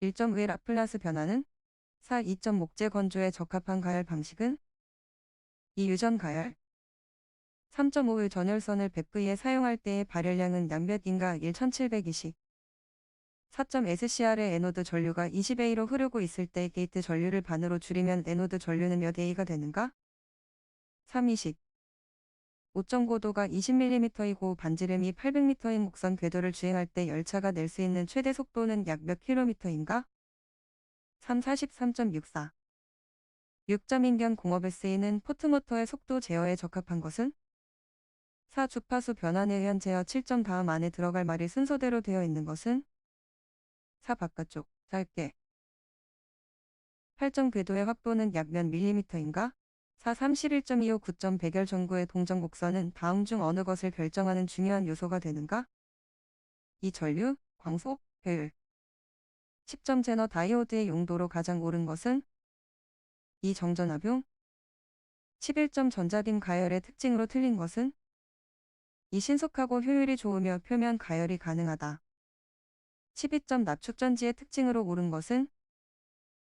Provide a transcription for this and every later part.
1.5의 라플라스 변화는 4. 2점 목재 건조에 적합한 가열 방식은 2. 유전 가열 3.5의 전열선을 100V에 사용할 때의 발열량은 약 몇인가 1720 4.SCR의 에노드 전류가 20A로 흐르고 있을 때 게이트 전류를 반으로 줄이면 에노드 전류는 몇 A가 되는가? 3. 20 5.5도가 20mm이고 반지름이 800m인 목선 궤도를 주행할 때 열차가 낼 수 있는 최대 속도는 약 몇 킬로미터인가? 3. 43.64 6.인견 공업에 쓰이는 포트모터의 속도 제어에 적합한 것은? 4. 주파수 변환에 의한 제어 7점 다음 안에 들어갈 말이 순서대로 되어 있는 것은? 4. 바깥쪽, 짧게 8점 궤도의 확도는 약 몇 밀리미터인가? 4. 31.25 9점 백열 전구의 동전 곡선은 다음 중 어느 것을 결정하는 중요한 요소가 되는가? 2. 전류, 광속, 효율 10점 제너 다이오드의 용도로 가장 옳은 것은? 2. 정전압용 11점 전자빔 가열의 특징으로 틀린 것은? 2. 신속하고 효율이 좋으며 표면 가열이 가능하다. 12점 납축전지의 특징으로 옳은 것은?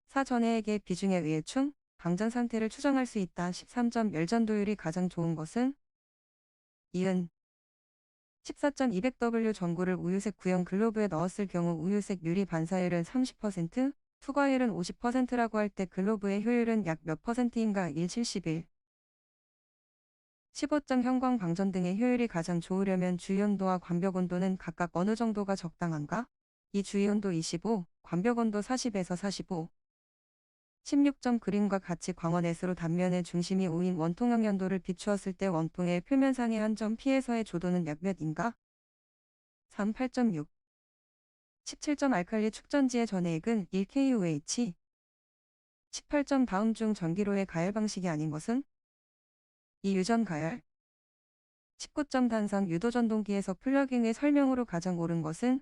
4. 전해액의 비중에 의해 충, 방전 상태를 추정할 수 있다. 13점 열전도율이 가장 좋은 것은? 이은 14.200W 전구를 우유색 구형 글로브에 넣었을 경우 우유색 유리 반사율은 30%, 투과율은 50%라고 할 때 글로브의 효율은 약 몇 %인가? 171 15점 형광 방전 등의 효율이 가장 좋으려면 주유온도와 관벽온도는 각각 어느 정도가 적당한가? 이 주유온도 25, 관벽온도 40에서 45 16점 그림과 같이 광원 S로 단면의 중심이 5인 원통형 연도를 비추었을 때 원통의 표면상의 한 점 P에서의 조도는 약 몇인가? 3. 8.6 17점 알칼리 축전지의 전해액은 1KUH 18점 다음 중 전기로의 가열 방식이 아닌 것은? 2. 유전 가열 19점 단상 유도전동기에서 플러깅의 설명으로 가장 옳은 것은?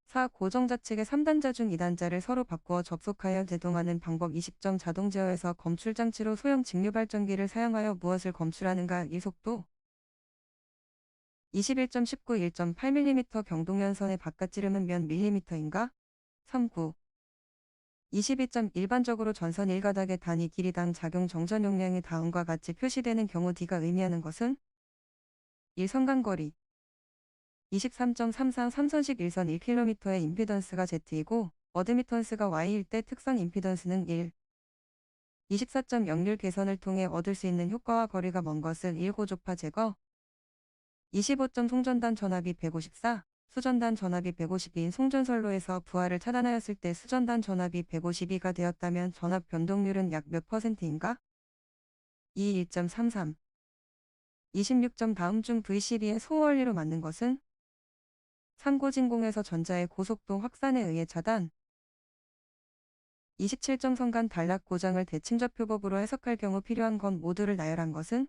4. 고정자측의 3단자 중 2단자를 서로 바꾸어 접속하여 제동하는 방법 20점 자동 제어에서 검출장치로 소형 직류발전기를 사용하여 무엇을 검출하는가? 1. 속도 21.19 1.8mm 경동연선의 바깥지름은 몇 밀리미터인가? 3. 9 22점 일반적으로 전선 1가닥의 단위 길이당 작용 정전 용량이 다음과 같이 표시되는 경우 D가 의미하는 것은? 1. 선간거리 23.33 삼선식 1선 1km의 임피던스가 Z이고 어드미턴스가 Y일 때 특성 임피던스는 1. 24.01 개선을 통해 얻을 수 있는 효과와 거리가 먼 것은 1. 고조파 제거 25점 송전단 전압이 154, 수전단 전압이 152인 송전선로에서 부하를 차단하였을 때 수전단 전압이 152가 되었다면 전압 변동률은 약 몇 %인가? 2. 1.33 26점 다음 중 VCB의 소원리로 맞는 것은? 상고진공에서 전자의 고속도 확산에 의해 차단 27점 선간 단락 고장을 대칭접표법으로 해석할 경우 필요한 건 모두를 나열한 것은?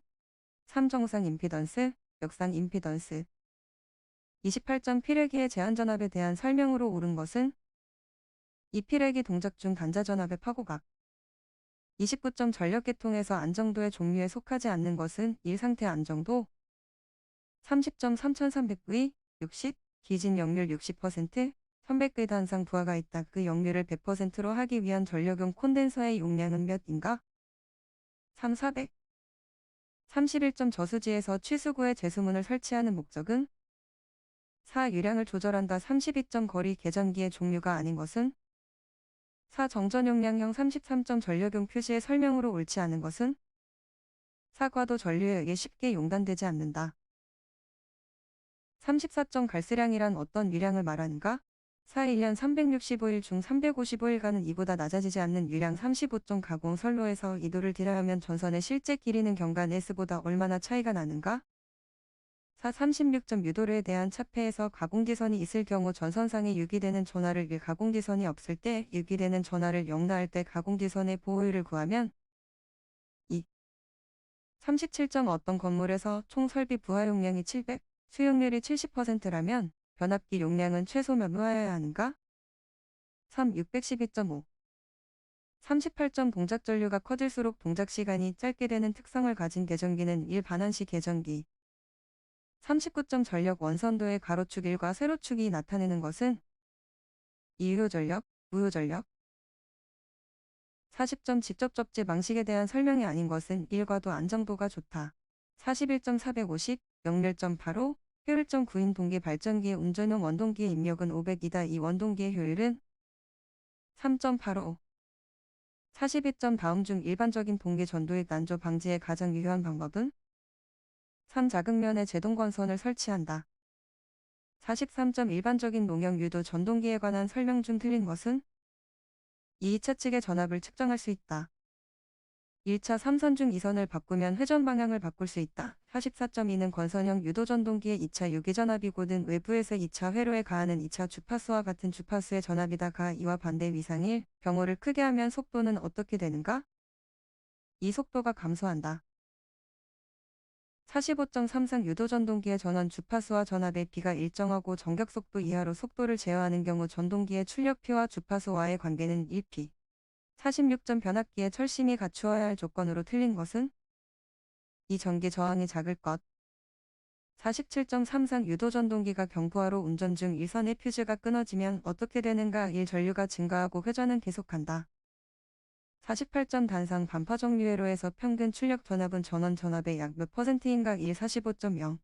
3. 정상 임피던스, 역상 임피던스 28점 피레기의 제한전압에 대한 설명으로 옳은 것은? 이 피레기 동작 중 단자전압의 파고각 29점 전력계통에서 안정도의 종류에 속하지 않는 것은? 1. 상태 안정도 30점 3300V 60 기진 역률 60%, 300V 단상 부하가 있다. 그 역률을 100%로 하기 위한 전력용 콘덴서의 용량은 몇인가? 3. 400 31점 저수지에서 취수구에 제수문을 설치하는 목적은? 4. 유량을 조절한다. 32점 거리 계전기의 종류가 아닌 것은? 4. 정전 용량형 33점 전력용 표시의 설명으로 옳지 않은 것은? 4. 과도 전류에 의해 쉽게 용단되지 않는다. 34점 갈스량이란 어떤 유량을 말하는가? 4. 1년 365일 중 355일간은 이보다 낮아지지 않는 유량 35점 가공 선로에서 이도를 딜하면 전선의 실제 길이는 경간 S보다 얼마나 차이가 나는가? 4. 36점 유도료에 대한 차폐에서 가공지선이 있을 경우 전선상에 유기되는 전하를 1 가공지선이 없을 때 유기되는 전하를 0 나을 때 가공지선의 보호율을 구하면 2. 37점 어떤 건물에서 총 설비 부하 용량이 700, 수용률이 70%라면 변압기 용량은 최소 몇화여야 하는가? 3. 612.5 38점 동작 전류가 커질수록 동작 시간이 짧게 되는 특성을 가진 계전기는 1. 반환시 계전기 39점 전력 원선도의 가로축 1과 세로축이 나타내는 것은? 2. 유효전력 무효전력. 40점 직접 접지 방식에 대한 설명이 아닌 것은 일과도 안정도가 좋다. 41.450, 역률점 85, 효율점 9인 동기 발전기의 운전용 원동기의 입력은 500이다. 이 원동기의 효율은 3.85. 42점 다음 중 일반적인 동기 전도의 난조 방지의 가장 유효한 방법은 3. 자극면에 제동건선을 설치한다. 43점 일반적인 농형 유도 전동기에 관한 설명 중 틀린 것은 2차 측의 전압을 측정할 수 있다. 1차 3선 중 2선을 바꾸면 회전 방향을 바꿀 수 있다. 44.2는 권선형 유도 전동기의 2차 유기전압이고는 외부에서 2차 회로에 가하는 2차 주파수와 같은 주파수의 전압이다. 가 2와 반대 위상일 경우를 크게 하면 속도는 어떻게 되는가? 이 속도가 감소한다. 45.3상 유도 전동기의 전원 주파수와 전압의 비가 일정하고 정격속도 이하로 속도를 제어하는 경우 전동기의 출력피와 주파수와의 관계는 1p. 46점 변압기의 철심이 갖추어야 할 조건으로 틀린 것은 이 전기 저항이 작을 것. 47.3상 유도 전동기가 경부하로 운전 중 일선의 퓨즈가 끊어지면 어떻게 되는가? 1. 전류가 증가하고 회전은 계속한다. 48점 단상 반파 정류 회로에서 평균 출력 전압은 전원 전압의 약 몇 %인가? 1. 45.0.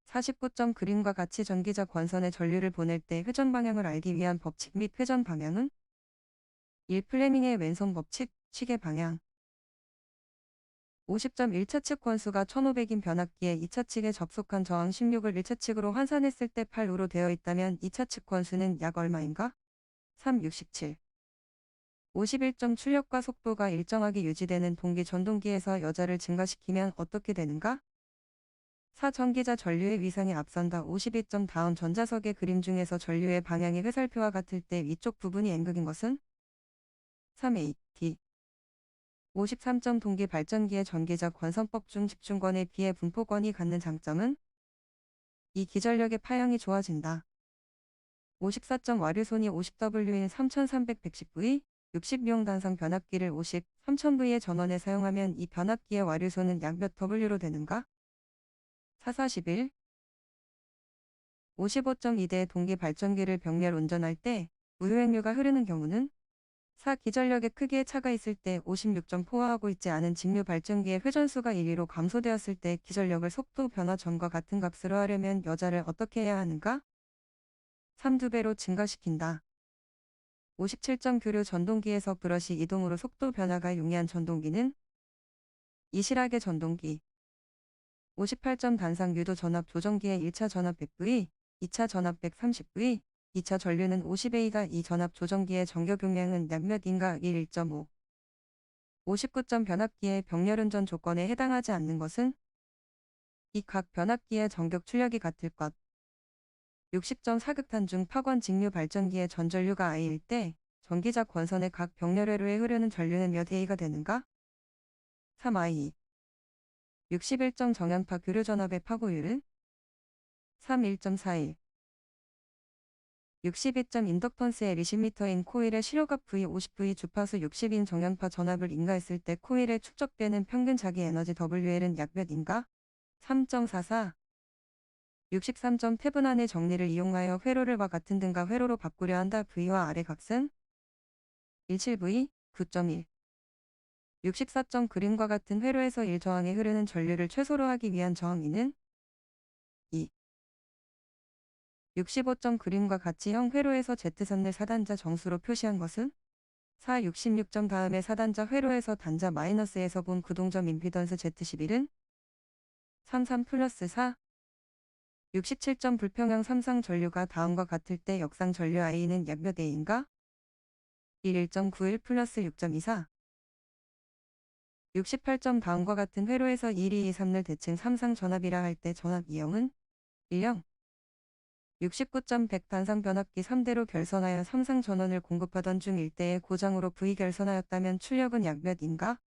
49점 그림과 같이 전기적 권선에 전류를 보낼 때 회전 방향을 알기 위한 법칙 및 회전 방향은 1. 플레밍의 왼손 법칙, 시계 방향. 50점 1차 측 권수가 1500인 변압기에 2차 측에 접속한 저항 16을 1차 측으로 환산했을 때 8우로 되어 있다면 2차 측 권수는 약 얼마인가? 3. 67. 51점 출력과 속도가 일정하게 유지되는 동기 전동기에서 여자를 증가시키면 어떻게 되는가? 4. 전기자 전류의 위상에 앞선다. 52점 다음 전자석의 그림 중에서 전류의 방향이 회살표와 같을 때 위쪽 부분이 N극인 것은? 3A, D. 53점 동기 발전기의 전기자 권선법 중 집중권에 비해 분포권이 갖는 장점은? 이 기전력의 파형이 좋아진다. 54점 와류손이 50W인 3300-110V, 60용 단상 변압기를 50, 3000V의 전원에 사용하면 이 변압기의 와류손은 약 몇 W로 되는가? 441. 55.2대 동기 발전기를 병렬 운전할 때 무효행류가 흐르는 경우는? 4. 기전력의 크기의 차가 있을 때 56점 포화하고 있지 않은 직류 발전기의 회전수가 1위로 감소되었을 때 기전력을 속도 변화 전과 같은 값으로 하려면 여자를 어떻게 해야 하는가? 3. 2배로 증가시킨다. 57점 교류 전동기에서 브러시 이동으로 속도 변화가 용이한 전동기는? 이실하게 전동기. 58점 단상 유도 전압 조정기의 1차 전압 100V, 2차 전압 130V, 2차 전류는 50A가 이 전압 조정기의 정격 용량은 약 몇인가? 1. 1.5. 59점 변압기의 병렬운전 조건에 해당하지 않는 것은? 이 각 변압기의 정격 출력이 같을 것. 60점 사극탄 중 파권 직류 발전기의 전전류가 I일 때 전기자 권선의 각 병렬회로에 흐르는 전류는 몇 A가 되는가? 3I. 61점 정연파 교류 전압의 파고율은? 3. 1.41. 62점 인덕턴스의 리시미터인 코일의 실효값 V 50V 주파수 60인 정연파 전압을 인가했을 때 코일에 축적되는 평균 자기 에너지 WL은 약 몇인가? 3.44. 63점 태분 안의 정리를 이용하여 회로를 와 같은 등가 회로로 바꾸려 한다. V와 R의 값은? 17V, 9.1. 64점 그림과 같은 회로에서 1저항에 흐르는 전류를 최소로 하기 위한 저항이는? 2. 65점 그림과 같이 형 회로에서 Z선을 사단자 정수로 표시한 것은? 4. 66점 다음에 사단자 회로에서 단자 마이너스에서 본 구동점 임피던스 Z11은? 33 플러스 4. 67점 불평형 3상 전류가 다음과 같을 때 역상 전류 I는 약 몇 A인가? 1. 1.91 플러스 6.24. 68점 다음과 같은 회로에서 1, 2, 2, 3을 대칭 3상 전압이라 할 때 전압 이형은? 1형. 69점 100 단상 변압기 3대로 결선하여 3상 전원을 공급하던 중 일대의 고장으로 V 결선하였다면 출력은 약 몇인가?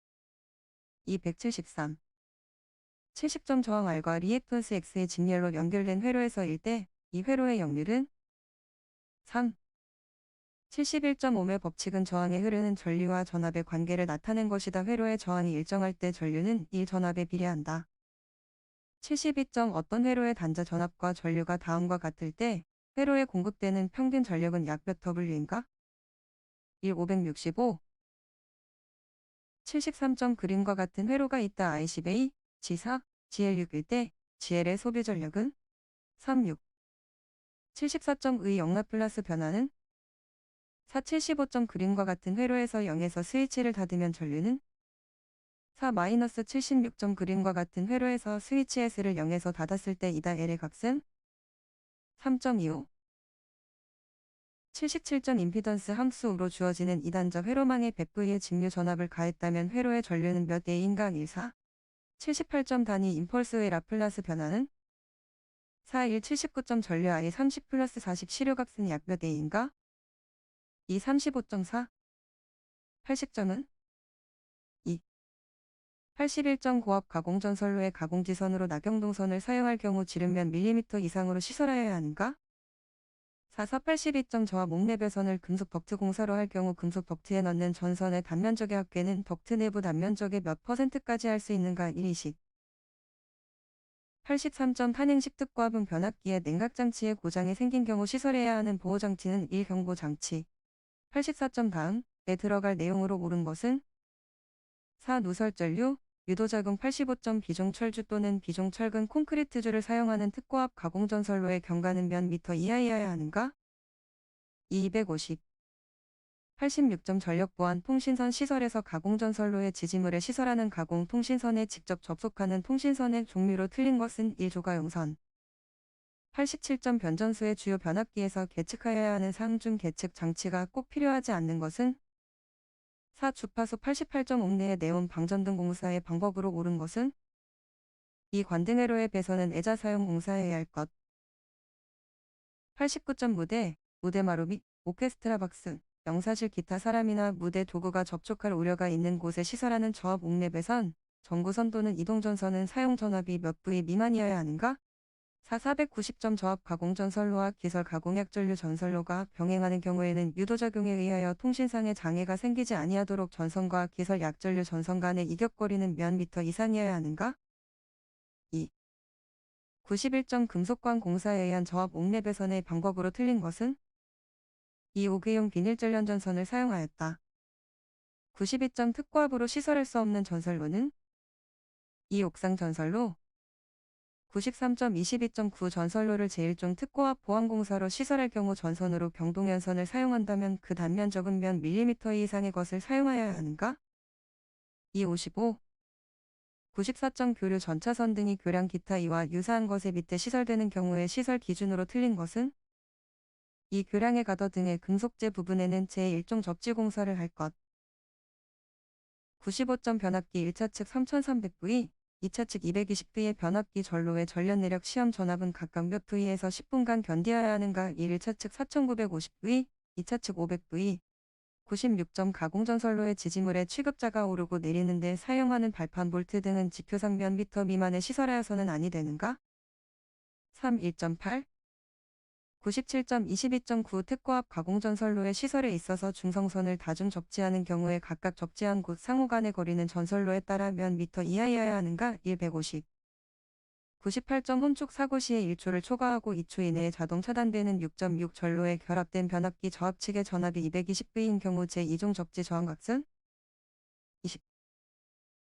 273. 70점 저항 R과 리액턴스 X의 직렬로 연결된 회로에서 1대, 이 회로의 역률은? 3. 71.5의 법칙은 저항에 흐르는 전류와 전압의 관계를 나타낸 것이다. 회로의 저항이 일정할 때 전류는 1 전압에 비례한다. 72점 어떤 회로의 단자 전압과 전류가 다음과 같을 때 회로에 공급되는 평균 전력은 약 몇 W인가? 565. 73점 그림과 같은 회로가 있다. ICBA, G4, GL6일 때 GL의 소비 전력은 36. 74점의 영납 플러스 변화는 4. 75점 그림과 같은 회로에서 0에서 스위치를 닫으면 전류는 4. 76점 그림과 같은 회로에서 스위치 S를 0에서 닫았을 때 이다. L의 값은 3.25. 77점 임피던스 함수로 주어지는 이단적 회로망에 100V의 직류 전압을 가했다면 회로의 전류는 몇 A인가? 1. 4. 78점 단위 임펄스의 라플라스 변화는 4. 1. 79점 전류 I 30 플러스 40 시료값은 약 몇 A인가? 2. 35.4. 80점은 2. 81점 고압 가공전선로의 가공지선으로 낙용동선을 사용할 경우 지름 몇 밀리미터 이상으로 시설하여야 하는가? 4. 82점 저압 목내배선을 금속 덕트 공사로 할 경우 금속 덕트에 넣는 전선의 단면적의 합계는 덕트 내부 단면적의 몇 %까지 할 수 있는가? 1. 20. 83점 탄행식 특고압은 변압기에 냉각장치에 고장이 생긴 경우 시설해야 하는 보호장치는 1. 경보장치. 84점 다음에 들어갈 내용으로 옳은 것은 4. 누설전류, 유도작용 85점 비종철주 또는 비종철근 콘크리트주를 사용하는 특고압 가공전선로의 경과는 몇 미터 이하여야 하는가? 250. 86점 전력보안 통신선 시설에서 가공전선로의 지지물에 시설하는 가공 통신선에 직접 접속하는 통신선의 종류로 틀린 것은 1. 조가용선. 87점 변전소의 주요 변압기에서 계측하여야 하는 상중 계측 장치가 꼭 필요하지 않는 것은 4. 주파수 88점 옥내의 네온 방전등 공사의 방법으로 옳은 것은 2. 관등회로의 배선은 애자 사용 공사해야 할 것. 89점 무대 마루 및 오케스트라 박스, 영사실 기타 사람이나 무대 도구가 접촉할 우려가 있는 곳에 시설하는 저압 옥내 배선, 전구선 또는 이동전선은 사용 전압이 몇 V 미만이어야 하는가? 4. 490점 저압 가공전선로와 기설 가공약전류 전선로가 병행하는 경우에는 유도작용에 의하여 통신상의 장애가 생기지 아니하도록 전선과 기설 약전류 전선 간의 이격거리는 몇 미터 이상이어야 하는가? 2. 91점 금속관 공사에 의한 저압 옥내 배선의 방법으로 틀린 것은 2. 옥외용 비닐전련 전선을 사용하였다. 92점 특고압으로 시설할 수 없는 전선로는 2. 옥상 전선로. 93점 22.9 전선로를 제1종 특고압 보안공사로 시설할 경우 전선으로 경동연선을 사용한다면 그 단면적은 몇 밀리미터 이상의 것을 사용하여야 하는가? 2. 55. 94점 교류 전차선 등이 교량 기타 이와 유사한 것에 밑에 시설되는 경우에 시설 기준으로 틀린 것은 2. 교량의 가더 등의 금속재 부분에는 제1종 접지 공사를 할 것. 95점 변압기 1차 측 3300V, 2차 측 220V의 변압기 전로의 전련 내력 시험 전압은 각각 몇 V에서 10분간 견디어야 하는가? 1차 측 4950V, 2차 측 500V. 96점 가공전선로의 지지물에 취급자가 오르고 내리는데 사용하는 발판 볼트 등은 지표상 몇 미터 미만에 시설하여서는 아니 되는가? 3. 1.8. 97점 22.9 특고압 가공전선로의 시설에 있어서 중성선을 다중 접지하는 경우에 각각 접지한 곳 상호 간의 거리는 전선로에 따라 몇 미터 이하여야 하는가? 1. 150. 98점 혼축 사고 시에 1초를 초과하고 2초 이내에 자동 차단되는 6.6 전로에 결합된 변압기 저압 측의 전압이 220V인 경우 제2종 접지 저항각은 20.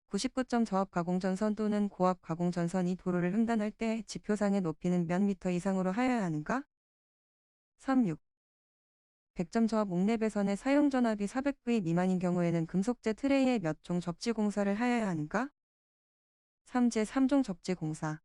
99점 저압 가공전선 또는 고압 가공전선이 도로를 횡단할 때 지표상의 높이는 몇 미터 이상으로 하여야 하는가? 36. 100점 저압 옥내 배선의 사용 전압이 400V 미만인 경우에는 금속재 트레이에 몇 종 접지 공사를 하여야 하는가? 3. 제3종 접지 공사.